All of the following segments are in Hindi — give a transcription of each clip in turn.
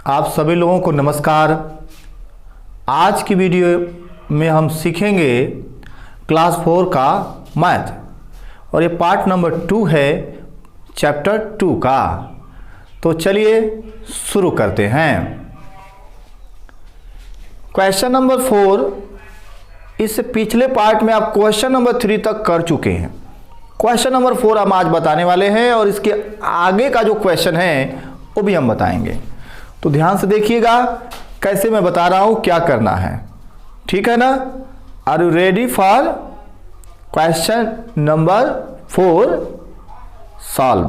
आप सभी लोगों को नमस्कार। आज की वीडियो में हम सीखेंगे क्लास 4 का मैथ और ये पार्ट नंबर 2 है चैप्टर 2 का। तो चलिए शुरू करते हैं। क्वेश्चन नंबर 4, इस पिछले पार्ट में आप क्वेश्चन नंबर 3 तक कर चुके हैं। क्वेश्चन नंबर 4 हम आज बताने वाले हैं और इसके आगे का जो क्वेश्चन है वो भी हम बताएंगे। तो ध्यान से देखिएगा कैसे मैं बता रहा हूं, क्या करना है, ठीक है ना। Are you ready for question number 4 solve?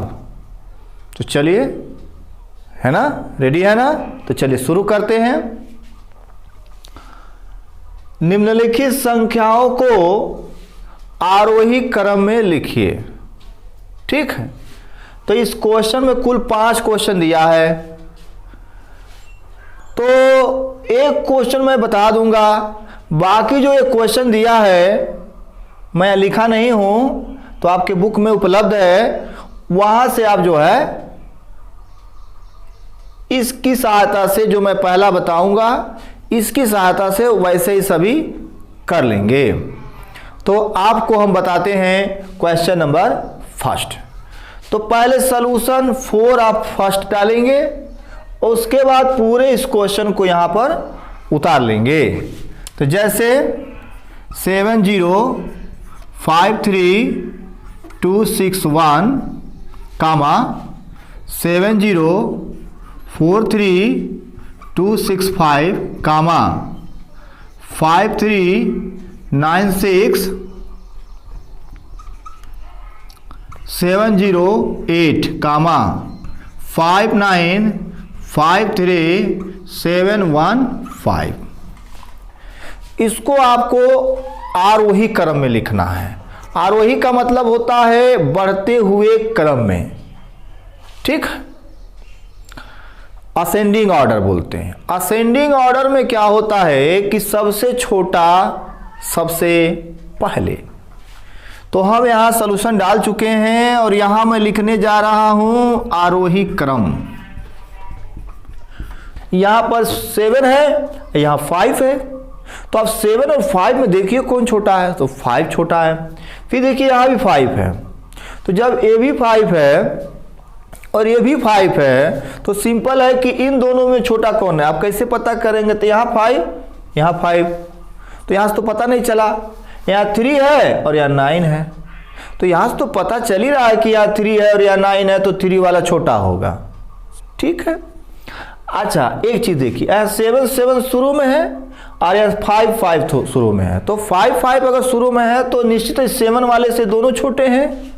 तो चलिए, है ना, रेडी है ना। तो चलिए शुरू करते हैं। निम्नलिखित संख्याओं को आरोही क्रम में लिखिए, ठीक है। तो इस क्वेश्चन में कुल 5 क्वेश्चन दिया है। तो एक क्वेश्चन मैं बता दूंगा, बाकी जो एक क्वेश्चन दिया है मैं लिखा नहीं हूं, तो आपके बुक में उपलब्ध है, वहां से आप जो है इसकी सहायता से, जो मैं पहला बताऊंगा इसकी सहायता से वैसे ही सभी कर लेंगे। तो आपको हम बताते हैं क्वेश्चन नंबर फर्स्ट। तो पहले सॉल्यूशन 4 आप फर्स्ट डालेंगे, उसके बाद पूरे इस क्वेश्चन को यहां पर उतार लेंगे। तो जैसे 7053261 कामा 7043265 कामा 5396708 कामा 5953715। इसको आपको आरोही क्रम में लिखना है। आरोही का मतलब होता है बढ़ते हुए क्रम में, ठीक। असेंडिंग ऑर्डर बोलते हैं। असेंडिंग ऑर्डर में क्या होता है कि सबसे छोटा सबसे पहले। तो हम यहां सॉल्यूशन डाल चुके हैं और यहां मैं लिखने जा रहा हूं आरोही क्रम। यहां पर 7 है, यहां 5 है। तो अब 7 और 5 में देखिए कौन छोटा है, तो 5 छोटा है। फिर देखिए यहां भी 5 है। तो जब ये भी 5 है और ये भी 5 है, तो सिंपल है कि इन दोनों में छोटा कौन है। आप कैसे पता करेंगे? तो यहां 5, यहां 5, तो यहां से तो पता नहीं चला। यहां 3 है और यहां 9 है, तो यहां से तो पता चल ही रहा है कि यहां 3 है और यहां 9 है, तो 3 वाला छोटा होगा, ठीक है। अच्छा, एक चीज देखिए, यहां 7 7 शुरू में है और यहां 5 5 शुरू में है। तो 5 5 अगर शुरू में है तो निश्चित 7 वाले से दोनों छोटे हैं,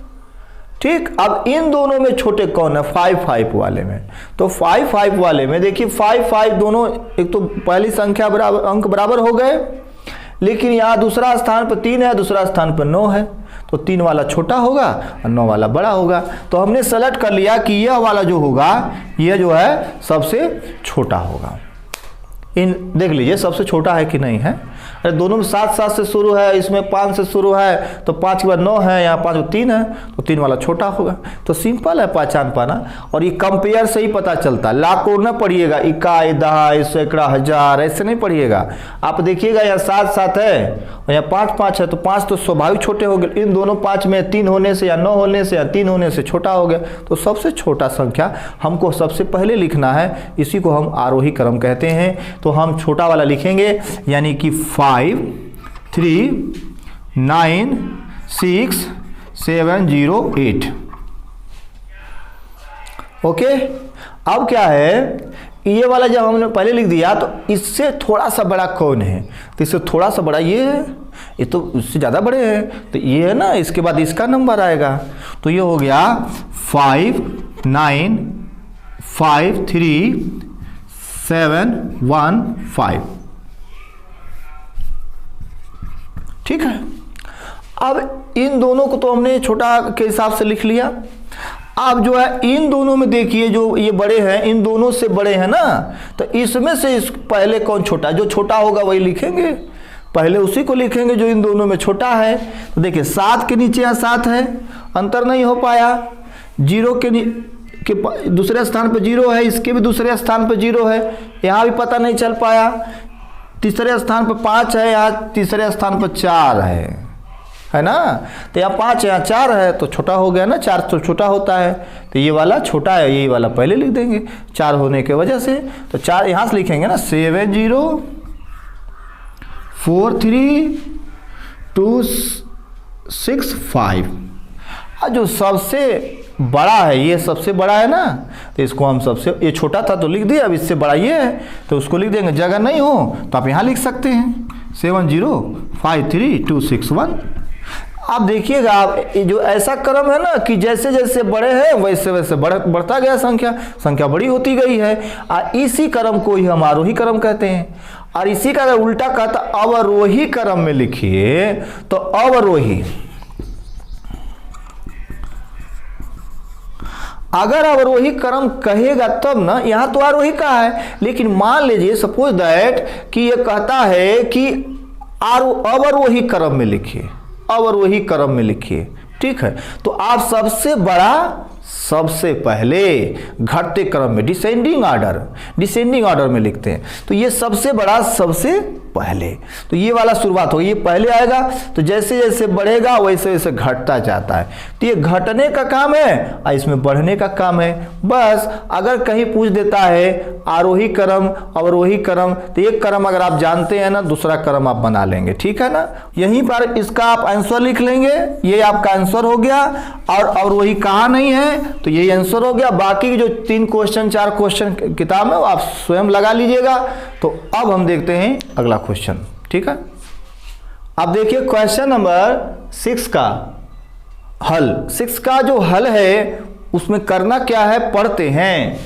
ठीक। अब इन दोनों में छोटे कौन है? 5 5 वाले में। तो 5 5 वाले में देखिए 5 5 दोनों, एक तो पहली संख्या बराबर, अंक बराबर हो गए, लेकिन यहाँ दूसरा स्थान पर 3 है, दूसरा स्थान पर 9 है, तो 3 वाला छोटा होगा और 9 वाला बड़ा होगा। तो हमने सेलेक्ट कर लिया कि यह वाला जो होगा, यह जो है सबसे छोटा होगा। इन देख लीजिए सबसे छोटा है कि नहीं है। अरे दोनों में 7 7 से शुरू है, इसमें 5 से शुरू है, तो 5 के बाद 9 है, यहाँ 5 3 है, तो 3 वाला छोटा होगा। तो सिंपल है पहचान पाना, और ये कंपेयर से ही पता चलता है। लाखों न पढ़िएगा, इकाई दहाई सैकड़ा हजार ऐसे नहीं पढ़िएगा। आप देखिएगा यहाँ 7 7 है और यहाँ 5 5 है, तो 5 तो स्वाभाविक छोटे हो गए। इन दोनों 5 में 3 होने से या 9 होने से या 3 होने से छोटा हो गया। तो सबसे छोटा संख्या हमको सबसे पहले लिखना है, इसी को हम आरोही क्रम कहते हैं। तो हम छोटा वाला लिखेंगे, यानी कि 5 3 9 6 7 0 8। ओके। अब क्या है, ये वाला जब हमने पहले लिख दिया, तो इससे थोड़ा सा बड़ा कौन है? तो इससे थोड़ा सा बड़ा ये है, ये तो उससे ज़्यादा बड़े हैं, तो ये है ना, इसके बाद इसका नंबर आएगा। तो ये हो गया 5 9 5 3 7 1 5, ठीक है। अब इन दोनों को तो हमने छोटा के हिसाब से लिख लिया। अब जो है इन दोनों में देखिए, जो ये बड़े हैं, इन दोनों से बड़े हैं ना, तो इसमें से इस पहले कौन छोटा? जो छोटा होगा वही लिखेंगे, पहले उसी को लिखेंगे जो इन दोनों में छोटा है। तो देखिए 7 के नीचे यहाँ 7 है, अंतर नहीं हो पाया। 0 के कि दूसरे स्थान पर 0 है, इसके भी दूसरे स्थान पर 0 है, यहाँ भी पता नहीं चल पाया। तीसरे स्थान पर 5 है, यहाँ तीसरे स्थान पर 4 है ना। तो यहाँ 5 यहाँ 4 है तो छोटा हो गया ना, 4 तो छोटा होता है, तो ये वाला छोटा है, यही वाला पहले लिख देंगे 4 होने के वजह से। तो 4 यहाँ से लिखेंगे ना, 7 0 4 3 2 6 5। और जो सबसे बड़ा है, ये सबसे बड़ा है ना, तो इसको हम सबसे, ये छोटा था तो लिख दिया, अब इससे बड़ा ये है तो उसको लिख देंगे। जगह नहीं हो तो आप यहाँ लिख सकते हैं 7 0 5 3 2 6 1। आप देखिएगा, आप जो ऐसा क्रम है ना कि जैसे जैसे बड़े हैं वैसे वैसे बढ़ता गया, संख्या बड़ी होती गई है। और इसी क्रम को ही हम आरोही क्रम कहते हैं। और इसी का अगर उल्टा कहता अवरोही क्रम में लिखिए तो अवरोही, अगर अवरोही क्रम कहेगा तब ना, यहाँ तो आरोही का है, लेकिन मान लीजिए सपोज दैट कि ये कहता है कि अवरोही क्रम में लिखिए, अवरोही क्रम में लिखिए, ठीक है। तो आप सबसे बड़ा सबसे पहले घटते क्रम में डिसेंडिंग ऑर्डर में लिखते हैं। तो ये सबसे बड़ा सबसे पहले, तो ये वाला शुरुआत होगी, ये पहले आएगा तो जैसे जैसे बढ़ेगा वैसे वैसे घटता जाता है। तो ये घटने का काम है और इसमें बढ़ने का काम है। बस अगर कहीं पूछ देता है आरोही क्रम अवरोही क्रम, तो एक क्रम अगर आप जानते हैं ना, दूसरा क्रम आप बना लेंगे, ठीक है ना। यहीं पर इसका आप आंसर लिख लेंगे, ये आपका आंसर हो गया। और अवरोही कहाँ नहीं है तो यही आंसर हो गया। बाकी जो 3 क्वेश्चन 4 क्वेश्चन किताब में आप स्वयं लगा लीजिएगा। तो अब हम देखते हैं अगला क्वेश्चन, ठीक है। अब देखिए क्वेश्चन नंबर 6 का हल। 6 का जो हल है उसमें करना क्या है, पढ़ते हैं।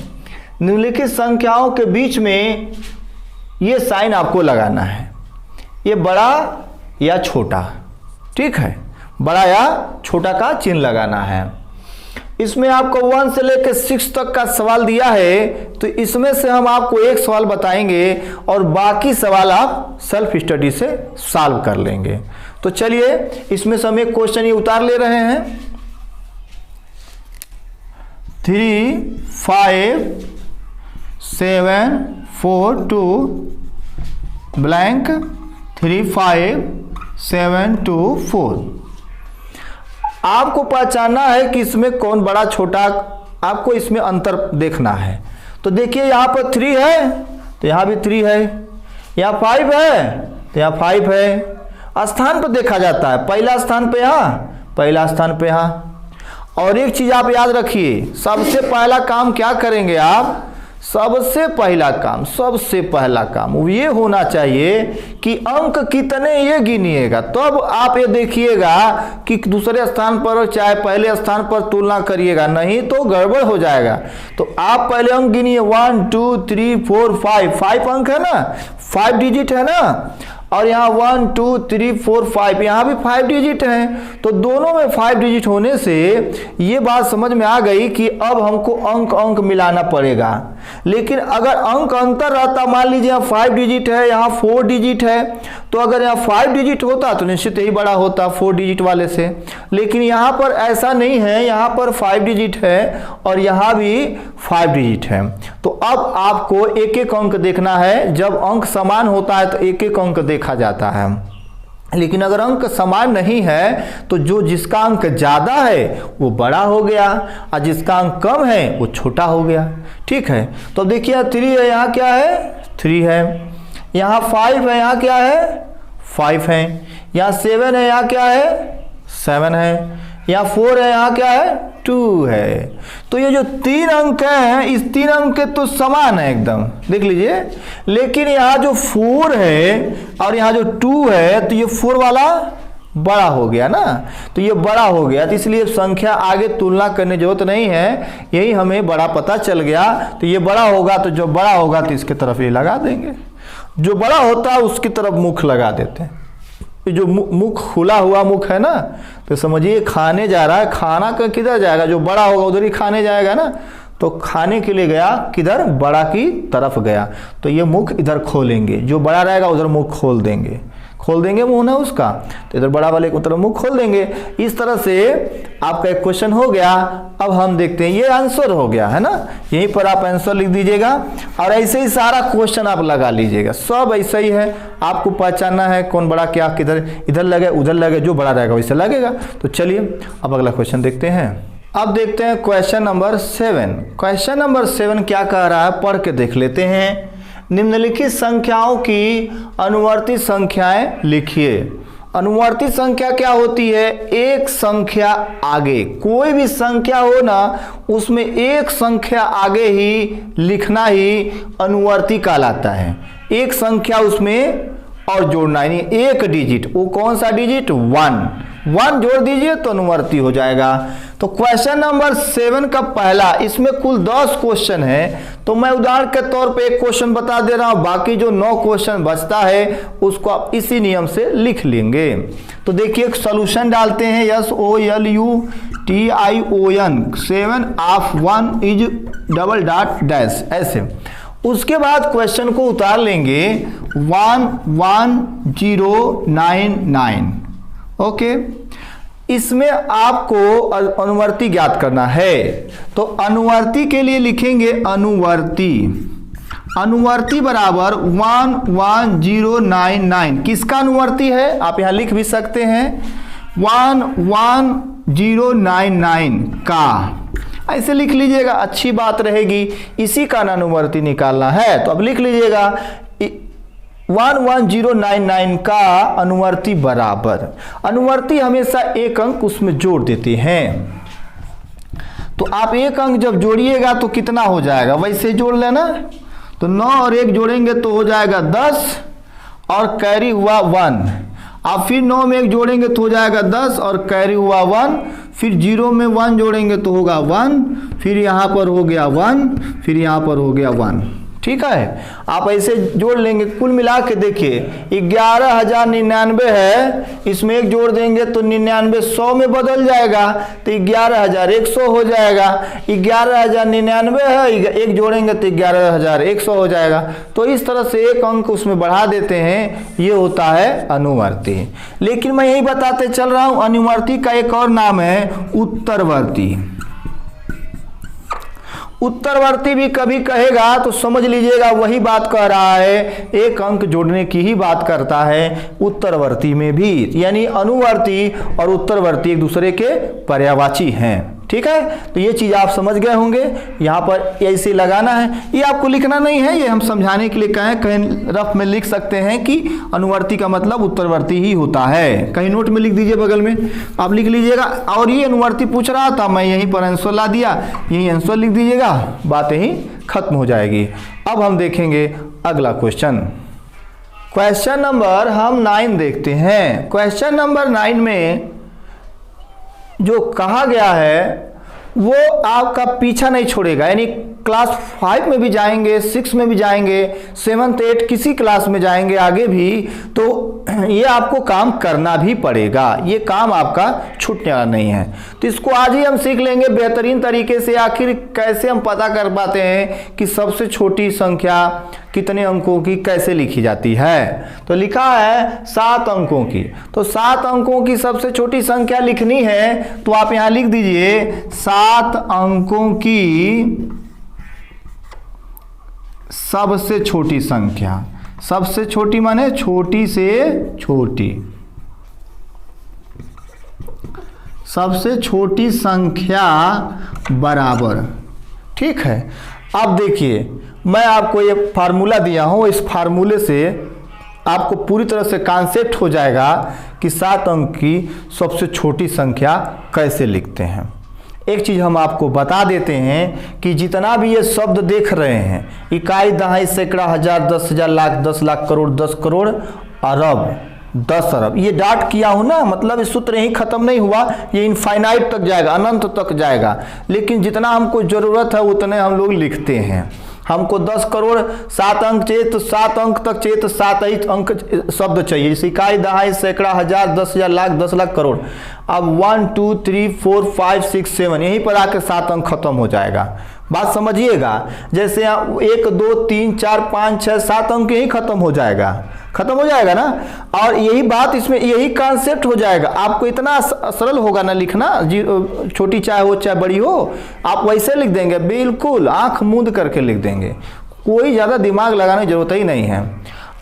निम्नलिखित संख्याओं के बीच में ये साइन आपको लगाना है, ये बड़ा या छोटा, ठीक है, बड़ा या छोटा का चिन्ह लगाना है। इसमें आपको 1 से लेकर 6 तक का सवाल दिया है, तो इसमें से हम आपको एक सवाल बताएंगे और बाकी सवाल आप सेल्फ स्टडी से सॉल्व कर लेंगे। तो चलिए इसमें से हम एक क्वेश्चन ये उतार ले रहे हैं। 3 5 7 4 2 ब्लैंक 3 5 7 2 4। आपको पहचानना है कि इसमें कौन बड़ा छोटा, आपको इसमें अंतर देखना है। तो देखिए यहाँ पर 3 है तो यहाँ भी 3 है, यहाँ 5 है तो यहाँ 5 है। स्थान पर देखा जाता है, पहला स्थान पे यहाँ, पहला स्थान पे यहाँ। और एक चीज आप याद रखिए, सबसे पहला काम क्या करेंगे आप, सबसे पहला काम वो ये होना चाहिए कि अंक कितने ये गिनिएगा। तब आप ये देखिएगा कि दूसरे स्थान पर चाहे पहले स्थान पर तुलना करिएगा, नहीं तो गड़बड़ हो जाएगा। तो आप पहले अंक गिनिए 1 2 3 4 5 अंक है ना, 5 डिजिट है ना। और यहाँ 1 2 3 4 5 यहाँ भी 5 डिजिट हैं। तो दोनों में 5 डिजिट होने से ये बात समझ में आ गई कि अब हमको अंक मिलाना पड़ेगा। लेकिन अगर अंक अंतर रहता, मान लीजिए यहाँ 5 डिजिट है, यहाँ 4 डिजिट है, तो अगर यहाँ 5 डिजिट होता तो निश्चित ही बड़ा होता 4 डिजिट वाले से। लेकिन यहाँ पर ऐसा नहीं है, यहाँ पर 5 डिजिट है और यहाँ भी 5 डिजिट है। तो अब आपको एक एक अंक देखना है। जब अंक समान होता है तो एक एक अंक देखा जाता है, लेकिन अगर अंक समान नहीं है तो जो जिसका अंक ज़्यादा है वो बड़ा हो गया और जिसका अंक कम है वो छोटा हो गया, ठीक है। तो अब देखिए 3 है, यहाँ क्या है 3 है, यहाँ 5 है, यहाँ क्या है 5 है, यहाँ 7 है, यहाँ क्या है 7 है, यहाँ 4 है, यहाँ क्या है 2 है। तो ये जो 3 अंक हैं, इस 3 अंक तो समान है एकदम, देख लीजिए। लेकिन यहाँ जो 4 है और यहाँ जो 2 है, तो ये 4 वाला बड़ा हो गया ना, तो ये बड़ा हो गया। तो इसलिए संख्या आगे तुलना करने की जरूरत नहीं है, यही हमें बड़ा पता चल गया। तो ये बड़ा होगा, तो जो बड़ा होगा तो इसके तरफ ये लगा देंगे, जो बड़ा होता है उसकी तरफ मुख लगा देते हैं। जो मुख खुला हुआ मुख है ना, तो समझिए खाने जा रहा है, खाना का किधर जाएगा, जो बड़ा होगा उधर ही खाने जाएगा ना। तो खाने के लिए गया किधर, बड़ा की तरफ गया, तो ये मुख इधर खोलेंगे, जो बड़ा रहेगा उधर मुख खोल देंगे। खोल देंगे मुंह ना उसका, तो इधर बड़ा वाले की तरफ मुंह खोल देंगे। इस तरह से आपका एक क्वेश्चन हो गया। अब हम देखते हैं, ये आंसर हो गया है ना, यहीं पर आप आंसर लिख दीजिएगा और ऐसे ही सारा क्वेश्चन आप लगा लीजिएगा। सब ऐसा ही है, आपको पहचानना है कौन बड़ा क्या किधर, इधर लगे उधर लगे, जो बड़ा रहेगा वैसे लगेगा। तो चलिए अब अगला क्वेश्चन देखते हैं। अब देखते हैं क्वेश्चन नंबर 7। क्वेश्चन नंबर 7 क्या कह रहा है, पढ़ के देख लेते हैं। निम्नलिखित संख्याओं की अनुवर्ती संख्याएं लिखिए। अनुवर्ती संख्या क्या होती है, एक संख्या आगे, कोई भी संख्या हो ना उसमें एक संख्या आगे ही लिखना ही अनुवर्ती कहलाता है। एक संख्या उसमें और जोड़ना, यानी एक डिजिट, वो कौन सा डिजिट, 1 जोड़ दीजिए तो अनुवर्ती हो जाएगा। तो क्वेश्चन नंबर 7 का पहला, इसमें कुल 10 क्वेश्चन है, तो मैं उदाहरण के तौर पे एक क्वेश्चन बता दे रहा हूं, बाकी जो 9 क्वेश्चन बचता है उसको आप इसी नियम से लिख लेंगे। तो देखिए सॉल्यूशन डालते हैं, SOLUTION 7 of 1 is double dot dash, ऐसे। उसके बाद क्वेश्चन को उतार लेंगे 11099। ओके, इसमें आपको अनुवर्ती ज्ञात करना है। तो अनुवर्ती के लिए लिखेंगे अनुवर्ती बराबर 11099। किसका अनुवर्ती है, आप यहां लिख भी सकते हैं 11099 का, ऐसे लिख लीजिएगा, अच्छी बात रहेगी। इसी का अनुवर्ती निकालना है, तो अब लिख लीजिएगा 11099 का अनुवर्ती बराबर, अनुवर्ती हमेशा एक अंक उसमें जोड़ देते हैं। तो आप एक अंक जब जोड़िएगा तो कितना हो जाएगा, वैसे जोड़ लेना। तो 9 और 1 जोड़ेंगे तो हो जाएगा 10 और कैरी हुआ 1। आप फिर 9 में 1 जोड़ेंगे तो हो जाएगा 10 और कैरी हुआ 1। फिर 0 में 1 जोड़ेंगे तो होगा 1, फिर यहाँ पर हो गया 1, फिर यहाँ पर हो गया 1। ठीक है, आप ऐसे जोड़ लेंगे। कुल मिला के देखिए 11,099 है, इसमें 1 जोड़ देंगे तो 99 100 में बदल जाएगा, तो 11,100 हो जाएगा। 11,099 है, 1 जोड़ेंगे तो 11,100 हो जाएगा। तो इस तरह से एक अंक उसमें बढ़ा देते हैं, ये होता है अनुवर्ती। लेकिन मैं यही बताते चल रहा हूं, अनुवर्ती का एक और नाम है उत्तरवर्ती। उत्तरवर्ती भी कभी कहेगा तो समझ लीजिएगा वही बात कह रहा है, एक अंक जोड़ने की ही बात करता है उत्तरवर्ती में भी, यानी अनुवर्ती और उत्तरवर्ती एक दूसरे के पर्यायवाची हैं। ठीक है, तो ये चीज आप समझ गए होंगे। यहाँ पर ऐसे लगाना है, ये आपको लिखना नहीं है, ये हम समझाने के लिए कहें, कहीं रफ में लिख सकते हैं कि अनुवर्ती का मतलब उत्तरवर्ती ही होता है। कहीं नोट में लिख दीजिए, बगल में आप लिख लीजिएगा। और ये अनुवर्ती पूछ रहा था, मैं यहीं पर आंसर ला दिया, यही आंसर लिख दीजिएगा, बात यहीं खत्म हो जाएगी। अब हम देखेंगे अगला क्वेश्चन। क्वेश्चन नंबर हम 9 देखते हैं। क्वेश्चन नंबर 9 में जो कहा गया है वो आपका पीछा नहीं छोड़ेगा, यानी क्लास 5 में भी जाएंगे, 6 में भी जाएंगे, 7th 8 किसी क्लास में जाएंगे आगे भी, तो ये आपको काम करना भी पड़ेगा, ये काम आपका छूटने वाला नहीं है। तो इसको आज ही हम सीख लेंगे बेहतरीन तरीके से। आखिर कैसे हम पता कर पाते हैं कि सबसे छोटी संख्या कितने अंकों की कैसे लिखी जाती है। तो लिखा है 7 अंकों की, तो 7 अंकों की सबसे छोटी संख्या लिखनी है, तो आप यहां लिख दीजिए 7 अंकों की सबसे छोटी संख्या। सबसे छोटी माने छोटी से छोटी, सबसे छोटी संख्या बराबर। ठीक है, अब देखिए मैं आपको ये फार्मूला दिया हूं, इस फार्मूले से आपको पूरी तरह से कॉन्सेप्ट हो जाएगा कि 7 अंक की सबसे छोटी संख्या कैसे लिखते हैं। एक चीज़ हम आपको बता देते हैं कि जितना भी ये शब्द देख रहे हैं, इकाई, दहाई, सैकड़ा, हजार, 10,000, लाख, 10 लाख, करोड़, 10 करोड़, अरब, 10 अरब, ये डाट किया हूं ना, मतलब इस सूत्र यहीं खत्म नहीं हुआ, ये इनफाइनाइट तक जाएगा, अनंत तक जाएगा। लेकिन जितना हमको जरूरत है उतने हम लोग लिखते हैं। हमको 10 करोड़ 7 अंक चाहिए तो 7 अंक तक चाहिए, तो 7 ही अंक शब्द चाहिए, जैसे इकाई, दहाई, सैकड़ा, हजार, 10,000, लाख, 10 लाख, करोड़। अब 1 2 3 4 5 6 7 यहीं पर आकर 7 अंक खत्म हो जाएगा। बात समझिएगा। जैसे यहाँ 1 2 3 4 5 6 7 अंक यही खत्म हो जाएगा ना। और यही बात इसमें यही कॉन्सेप्ट हो जाएगा। आपको इतना सरल होगा ना लिखना, छोटी चाहे हो चाहे बड़ी हो, आप वैसे लिख देंगे, बिल्कुल आंख मूंद करके लिख देंगे, कोई ज़्यादा दिमाग लगाने की जरूरत ही नहीं है।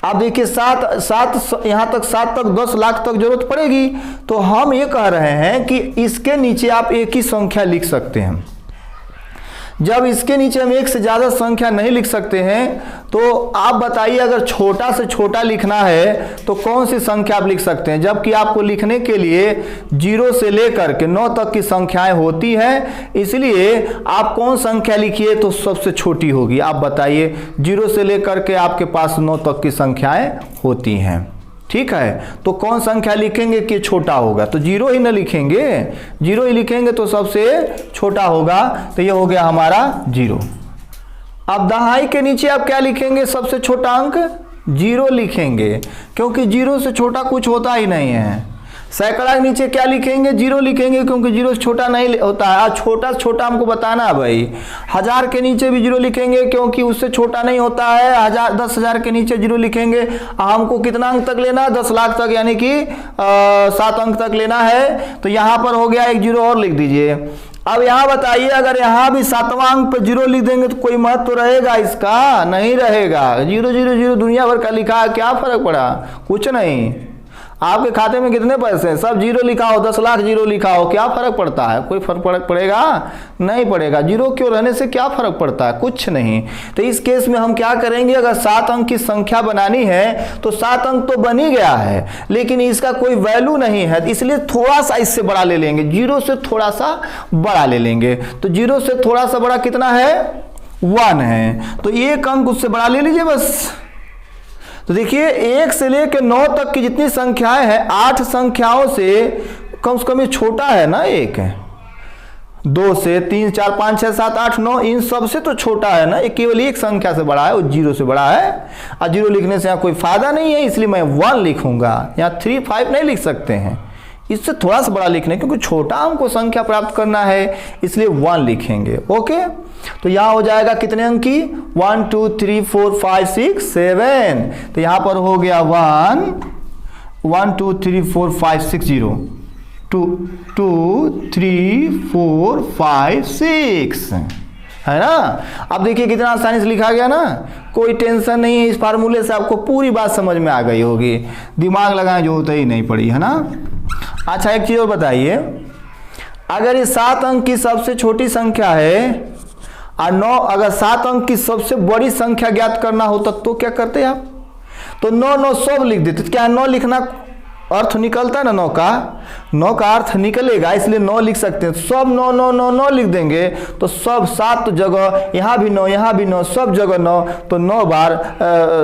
आप देखिए 7 यहाँ तक 7 तक 10 लाख तक जरूरत पड़ेगी। तो हम ये कह रहे हैं कि इसके नीचे आप एक ही संख्या लिख सकते हैं। जब इसके नीचे हम एक से ज़्यादा संख्या नहीं लिख सकते हैं, तो आप बताइए अगर छोटा से छोटा लिखना है तो कौन सी संख्या आप लिख सकते हैं, जबकि आपको लिखने के लिए 0 से लेकर के 9 तक की संख्याएं होती हैं। इसलिए आप कौन संख्या लिखिए तो सबसे छोटी होगी। आप बताइए, 0 से लेकर के आपके पास 9 तक की संख्याएं होती हैं, ठीक है। तो कौन संख्या लिखेंगे कि छोटा होगा, तो 0 ही ना लिखेंगे, 0 ही लिखेंगे तो सबसे छोटा होगा। तो ये हो गया हमारा 0। अब दहाई के नीचे आप क्या लिखेंगे, सबसे छोटा अंक 0 लिखेंगे, क्योंकि 0 से छोटा कुछ होता ही नहीं है। सैकड़ा के नीचे क्या लिखेंगे, 0 लिखेंगे, क्योंकि 0 से छोटा नहीं होता है। छोटा से छोटा हमको बताना है भाई। 1000 के नीचे भी 0 लिखेंगे, क्योंकि उससे छोटा नहीं होता है। 10,000 के नीचे 0 लिखेंगे। हमको कितना अंक तक लेना है, 10 लाख तक, यानी कि 7 अंक तक लेना है। तो यहाँ पर हो गया एक 0 और लिख दीजिए। अब यहाँ बताइए, अगर यहाँ भी 7वां अंक पर 0 लिख देंगे तो कोई महत्व तो रहेगा इसका? नहीं रहेगा। 0 0 0 दुनिया भर का लिखा है, क्या फर्क पड़ा? कुछ नहीं। आपके खाते में कितने पैसे हैं, सब 0 लिखा हो, 10 लाख 0 लिखा हो, क्या फर्क पड़ता है? कोई फर्क पड़ेगा? नहीं पड़ेगा। 0 क्यों रहने से क्या फर्क पड़ता है? कुछ नहीं। तो इस केस में हम क्या करेंगे, अगर 7 अंक की संख्या बनानी है तो 7 अंक तो बन ही गया है, लेकिन इसका कोई वैल्यू नहीं है, इसलिए थोड़ा सा इससे बड़ा ले लेंगे, 0 से थोड़ा सा बड़ा ले लेंगे। तो 0 से थोड़ा सा बड़ा कितना है, 1 है। तो एक अंक उससे बड़ा ले लीजिए बस। तो देखिए 1 से लेकर 9 तक की जितनी संख्याएं हैं, 8 संख्याओं से कम ये छोटा है ना। 1 है, 2 से 3 4 5 6 7 8 9, इन सब से तो छोटा है ना। ये केवल एक संख्या से बड़ा है, वो 0 से बड़ा है। और 0 लिखने से यहाँ कोई फायदा नहीं है, इसलिए मैं 1 लिखूंगा। यहाँ 3 5 नहीं लिख सकते हैं, इससे थोड़ा सा बड़ा लिखने, क्योंकि छोटा हमको संख्या प्राप्त करना है, इसलिए 1 लिखेंगे। ओके, तो यहाँ हो जाएगा कितने अंक की, 1 2 3 4 5 6 7। तो यहाँ पर हो गया 1 2 3 4 5 6 0 2 3 4 5 6 है ना। अब देखिए कितना आसानी से लिखा गया ना, कोई टेंशन नहीं है। इस फार्मूले से आपको पूरी बात समझ में आ गई होगी, दिमाग लगाने जो होता ही नहीं पड़ी, है ना। अच्छा एक चीज और बताइए, अगर ये 7 अंक की सबसे छोटी संख्या है और 9, अगर 7 अंक की सबसे बड़ी संख्या ज्ञात करना होता तो क्या करते आप? तो 9 9 सब लिख देते। क्या 9 लिखना अर्थ निकलता है ना, 9 का अर्थ निकलेगा, इसलिए 9 लिख सकते हैं। सब 9 9 9 9 लिख देंगे तो सब 7 जगह, यहाँ भी 9 यहाँ भी 9, सब जगह 9, तो 9 बार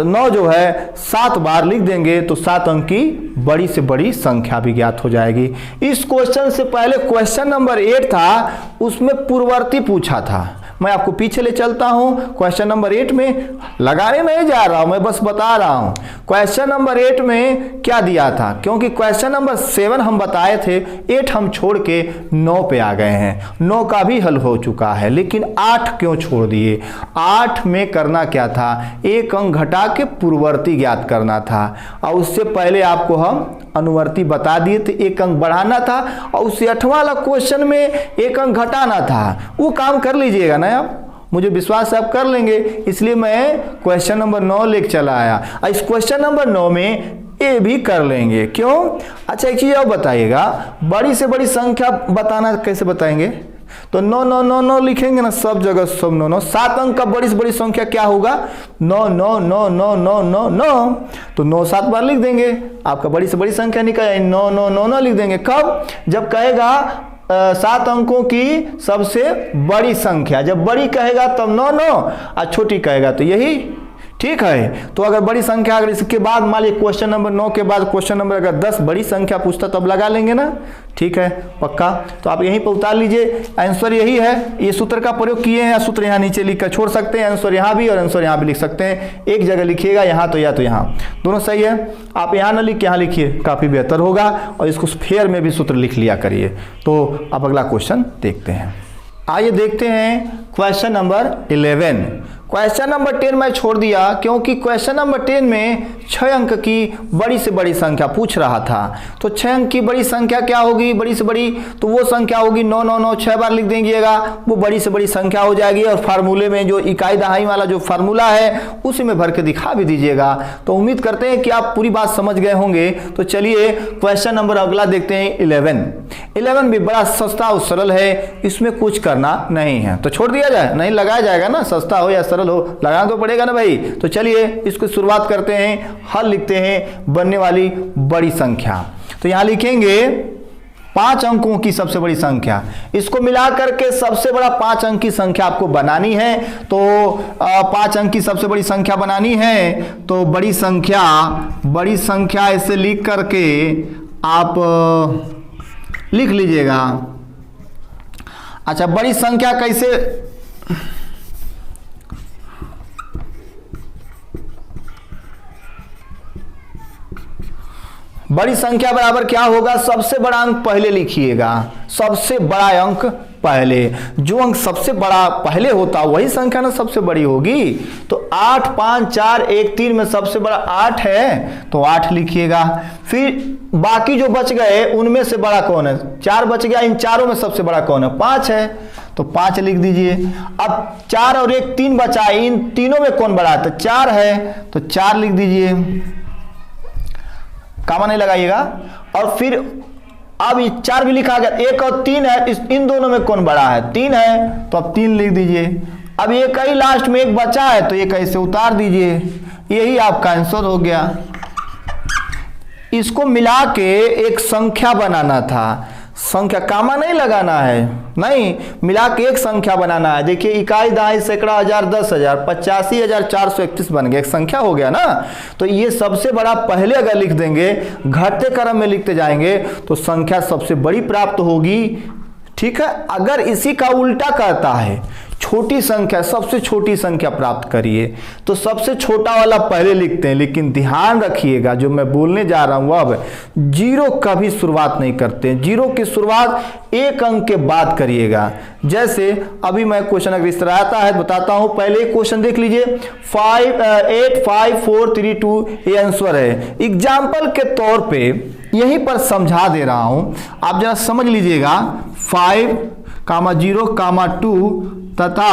9 जो है 7 बार लिख देंगे तो 7 अंक की बड़ी से बड़ी संख्या भी ज्ञात हो जाएगी। इस क्वेश्चन से पहले क्वेश्चन नंबर 8 था, उसमें पूर्ववर्ती पूछा था। मैं आपको पीछे ले चलता हूं, क्वेश्चन नंबर 8 में लगाने नहीं जा रहा हूं, मैं बस बता रहा हूं क्वेश्चन नंबर 8 में क्या दिया था, क्योंकि क्वेश्चन नंबर 7 हम बताए थे, 8 हम छोड़ के 9 पे आ गए हैं। 9 का भी हल हो चुका है, लेकिन 8 क्यों छोड़ दिए? 8 में करना क्या था, एक अंक घटा के पूर्ववर्ती ज्ञात करना था, और उससे पहले आपको हम अनुवर्ती बता दिए थे, एक अंक बढ़ाना था, और उससे 8वां वाला क्वेश्चन में एक अंक घटाना था। वो काम कर लीजिएगा ना आप, मुझे विश्वास है आप कर लेंगे, इसलिए मैं क्वेश्चन नंबर 9 लेके चला आया। इस क्वेश्चन नंबर 9 में ये भी कर लेंगे, क्यों? अच्छा एक चीज और बताइएगा, बड़ी से बड़ी संख्या बताना कैसे बताएंगे? तो 9 9 9 9 लिखेंगे ना, सब जगह सब 9 9। 7 अंक का बड़ी से बड़ी संख्या क्या होगा? 9 9 9 9 9 9 9। तो 9 7 बार लिख देंगे, आपका बड़ी से बड़ी संख्या निकल जाए। 9 9 9 9 लिख देंगे कब? जब कहेगा 7 अंकों की सबसे बड़ी संख्या, जब बड़ी कहेगा तब 9 9, और छोटी कहेगा तो यही, ठीक है। तो अगर बड़ी संख्या, अगर इसके बाद मान लीजिए क्वेश्चन नंबर 9 के बाद क्वेश्चन नंबर अगर 10 बड़ी संख्या पूछता तब लगा लेंगे ना, ठीक है पक्का। तो आप यहीं पर उतार लीजिए, आंसर यही है। ये सूत्र का प्रयोग किए हैं, सूत्र यहाँ नीचे लिख कर छोड़ सकते हैं, आंसर यहाँ भी और आंसर यहाँ भी लिख सकते हैं। एक जगह लिखिएगा, यहाँ तो या तो यहाँ, दोनों सही है। आप यहाँ ना लिख के यहाँ लिखिए, काफ़ी बेहतर होगा, और इसको फेयर में भी सूत्र लिख लिया करिए। तो अब अगला क्वेश्चन देखते हैं। आइए देखते हैं क्वेश्चन नंबर 11। क्वेश्चन नंबर 10 मैं छोड़ दिया क्योंकि क्वेश्चन नंबर 10 में 6 अंक की बड़ी से बड़ी संख्या पूछ रहा था। तो 6 अंक की बड़ी संख्या क्या होगी, बड़ी से बड़ी, तो वो संख्या होगी 9 9 9, 6 बार लिख दीजिएगा, वो बड़ी से बड़ी संख्या हो जाएगी। और फार्मूले में जो इकाई दहाई वाला जो फार्मूला है उसी में भर के दिखा भी दीजिएगा। तो उम्मीद करते हैं कि आप पूरी बात समझ गए होंगे। तो चलिए क्वेश्चन नंबर अगला देखते हैं 11 भी बड़ा सस्ता और सरल है, इसमें कुछ करना नहीं है। तो छोड़ दिया जाए, नहीं लगाया जाएगा ना, सस्ता हो या सरल हो लगाना तो पड़ेगा ना भाई। तो चलिए इसको शुरुआत करते हैं, हल लिखते हैं बनने वाली बड़ी संख्या। तो यहां लिखेंगे 5 अंकों की सबसे बड़ी संख्या, इसको मिला करके सबसे बड़ा 5 अंक की संख्या आपको बनानी है। तो 5 अंक की सबसे बड़ी संख्या बनानी है तो बड़ी संख्या ऐसे लिख करके आप लिख लीजिएगा। अच्छा, बड़ी संख्या कैसे, बड़ी संख्या बराबर क्या होगा, सबसे बड़ा अंक पहले लिखिएगा, सबसे बड़ा अंक पहले, जो अंक सबसे बड़ा पहले होता वही संख्या ना सबसे बड़ी होगी। तो 8 5 4 1 3 में सबसे बड़ा 8 है तो 8 लिखिएगा। फिर बाकी जो बच गए उनमें से बड़ा कौन है, 4 बच गया, इन चारों में सबसे बड़ा कौन है, 5 है तो 5 लिख दीजिए। अब 4 और 1 3 बचा है, इन तीनों में कौन बड़ा है, तो 4 है तो 4 लिख दीजिए, कामा नहीं लगाइएगा। और फिर अब ये 4 भी लिखा गया, 1 और 3 है, इन दोनों में कौन बड़ा है, 3 है तो अब 3 लिख दीजिए। अब ये कई लास्ट में 1 बचा है तो ये कैसे उतार दीजिए, यही आपका आंसर हो गया। इसको मिला के एक संख्या बनाना था, संख्या कामा नहीं लगाना है, नहीं, मिला के एक संख्या बनाना है। देखिए इकाई दहाई सैकड़ा हजार 10,000 85,431 बन गया, एक संख्या हो गया ना। तो ये सबसे बड़ा पहले अगर लिख देंगे, घटते क्रम में लिखते जाएंगे तो संख्या सबसे बड़ी प्राप्त होगी। ठीक है, अगर इसी का उल्टा करता है, छोटी संख्या, सबसे छोटी संख्या प्राप्त करिए, तो सबसे छोटा वाला पहले लिखते हैं। लेकिन ध्यान रखिएगा जो मैं बोलने जा रहा हूं अब, 0 कभी शुरुआत नहीं करते, 0 की शुरुआत 1 अंक के बाद करिएगा। जैसे अभी मैं क्वेश्चन अगर इस तरह आता है बताता हूं, पहले क्वेश्चन देख लीजिए, 8 5 4 3 2 ये आंसर है। एग्जाम्पल के तौर पे यहीं पर समझा दे रहा हूं, आप जरा समझ लीजिएगा। 5 0 2 तथा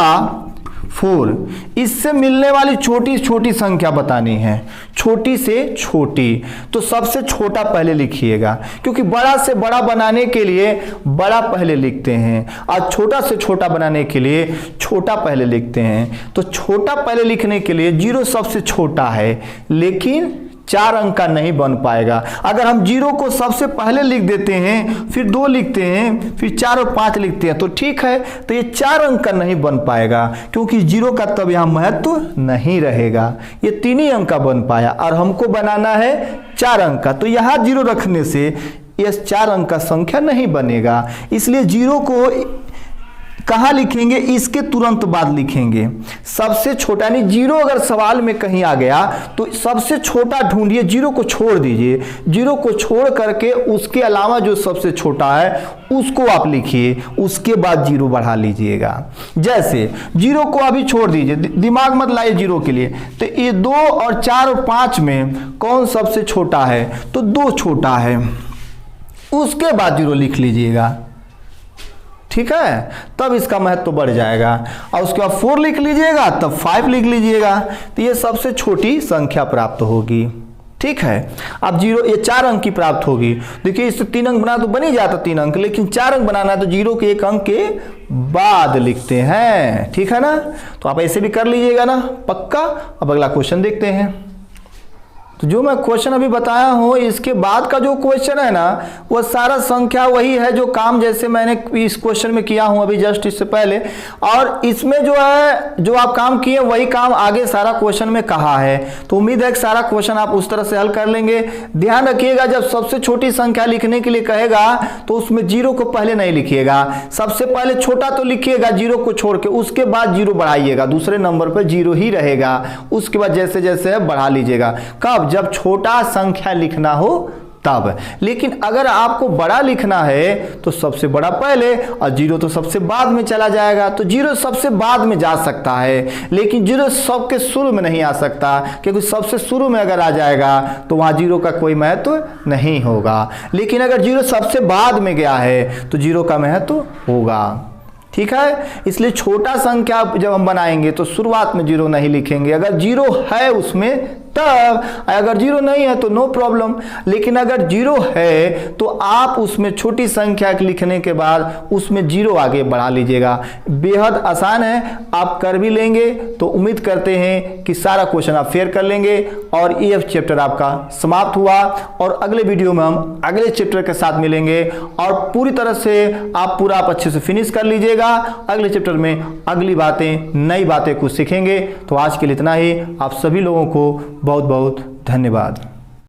4, इससे मिलने वाली छोटी छोटी संख्या बतानी है, छोटी से छोटी। तो सबसे छोटा पहले लिखिएगा, क्योंकि बड़ा से बड़ा बनाने के लिए बड़ा पहले लिखते हैं और छोटा से छोटा बनाने के लिए छोटा पहले लिखते हैं। तो छोटा पहले लिखने के लिए 0 सबसे छोटा है, लेकिन 4 अंक का नहीं बन पाएगा। अगर हम 0 को सबसे पहले लिख देते हैं, फिर 2 लिखते हैं, फिर 4 और 5 लिखते हैं तो ठीक है, तो ये 4 अंक का नहीं बन पाएगा, क्योंकि 0 का तब यहाँ महत्व नहीं रहेगा। ये 3 ही अंक का बन पाया और हमको बनाना है 4 अंक का, तो यहाँ 0 रखने से ये 4 अंक का संख्या नहीं बनेगा। इसलिए 0 को कहाँ लिखेंगे, इसके तुरंत बाद लिखेंगे सबसे छोटा। यानी 0 अगर सवाल में कहीं आ गया तो सबसे छोटा ढूंढिए, 0 को छोड़ दीजिए, 0 को छोड़ करके उसके अलावा जो सबसे छोटा है उसको आप लिखिए, उसके बाद 0 बढ़ा लीजिएगा। जैसे 0 को अभी छोड़ दीजिए, दिमाग मत लाइए 0 के लिए, तो ये 2 और 4 और 5 में कौन सबसे छोटा है, तो 2 छोटा है, उसके बाद 0 लिख लीजिएगा। ठीक है, तब इसका महत्व तो बढ़ जाएगा। और उसके बाद 4 लिख लीजिएगा, तब 5 लिख लीजिएगा, तो ये सबसे छोटी संख्या प्राप्त होगी। ठीक है, अब 0 ये 4 अंक की प्राप्त होगी। देखिए इससे 3 अंक बना तो बन ही जाता 3 अंक, लेकिन 4 अंक बनाना है तो 0 के 1 अंक के बाद लिखते हैं। ठीक है ना, तो आप ऐसे भी कर लीजिएगा ना, पक्का। अब अगला क्वेश्चन देखते हैं। तो जो मैं क्वेश्चन अभी बताया हूँ, इसके बाद का जो क्वेश्चन है ना, वो सारा संख्या वही है जो काम जैसे मैंने इस क्वेश्चन में किया हूँ अभी जस्ट इससे पहले, और इसमें जो है जो आप काम किए वही काम आगे सारा क्वेश्चन में कहा है। तो उम्मीद है कि सारा क्वेश्चन आप उस तरह से हल कर लेंगे। ध्यान रखिएगा, जब सबसे छोटी संख्या लिखने के लिए कहेगा तो उसमें 0 को पहले नहीं लिखिएगा, सबसे पहले छोटा तो लिखिएगा 0 को छोड़ के, उसके बाद 0 बढ़ाइएगा, दूसरे नंबर पर 0 ही रहेगा, उसके बाद जैसे जैसे बढ़ा लीजिएगा। कब, जब छोटा संख्या लिखना हो तब। लेकिन अगर आपको बड़ा लिखना है तो सबसे बड़ा पहले और जीरो तो सबसे बाद में चला जाएगा, तो जीरो सबसे बाद में जा सकता है, लेकिन जीरो सबके शुरू में नहीं आ सकता, क्योंकि सबसे शुरू में अगर आ जाएगा तो वहाँ जीरो का कोई महत्व नहीं होगा। लेकिन अगर जीरो सबसे बाद में गया है तो जीरो का महत्व होगा। ठीक है, इसलिए छोटा संख्या जब हम बनाएंगे तो शुरुआत में जीरो नहीं लिखेंगे। अगर जीरो है उसमें तब, अगर जीरो नहीं है तो नो प्रॉब्लम। लेकिन अगर जीरो है तो आप उसमें छोटी संख्या लिखने के बाद उसमें जीरो आगे बढ़ा लीजिएगा। बेहद आसान है, आप कर भी लेंगे तो उम्मीद करते हैं कि सारा क्वेश्चन आप फेयर कर लेंगे और EF चैप्टर आपका समाप्त हुआ। और अगले वीडियो में हम अगले चैप्टर के साथ मिलेंगे और पूरी तरह से आप पूरा अच्छे से फिनिश कर लीजिएगा। अगले चैप्टर में अगली बातें, नई बातें कुछ सीखेंगे। तो आज के लिए इतना ही। आप सभी लोगों को बहुत बहुत धन्यवाद।